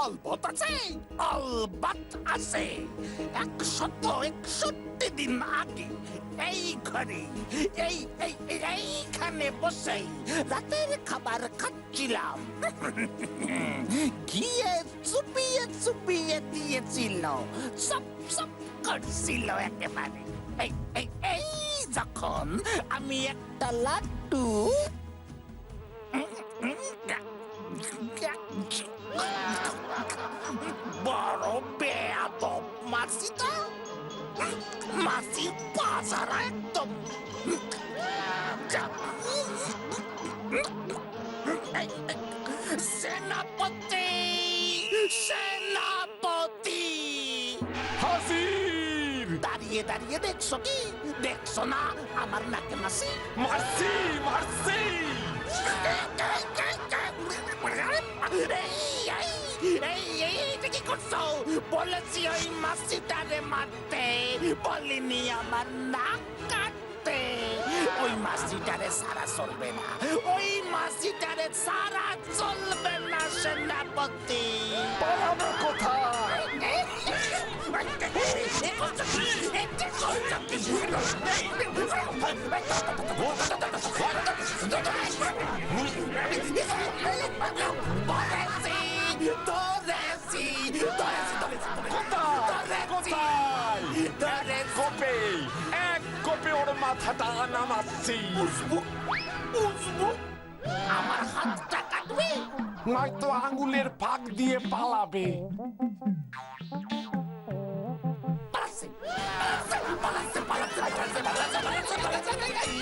অলবৎ আছে, অলবৎ আছে। 161 দিন আগে এই ঘরে এইখানে বসেই রাতের খাবার খাচ্ছিলাম। গিয়ে চুপিয়ে চুপিয়ে দিয়েছিল, সব সব করছিল একেবারে। এই যখন আমি একটা লাড্ডু বড় বেয়াদব মাসি তো, মাসি বাজারা একদম। সেনাপতি, সেনাপতি হাজির। দাঁড়িয়ে দাঁড়িয়ে দেখছো কি? দেখছো না আমার নাকে মাসি? মারছি মারছি। এটা কি করছো? বলেছি ওই মাসিটারে মারতে, বলিনি আমার নাক কাটতে। ওই মাসিটারে সারা চলবে না, ওই মাসিটারে সারা চলবে না সেনাপতি। পালাবো কোথায়? কোথায়? এক কোপে ওর মাথাটা নামাচ্ছি। আমার হাতটা কাটবে, নয়তো আঙুলের ফাঁক দিয়ে পালাবে। পালাচ্ছে, পালাচ্ছে, পালাচ্ছে, পালাচ্ছে, পালাচ্ছে, পালাচ্ছে, পালাচ্ছে, পালাচ্ছে, পালাচ্ছে।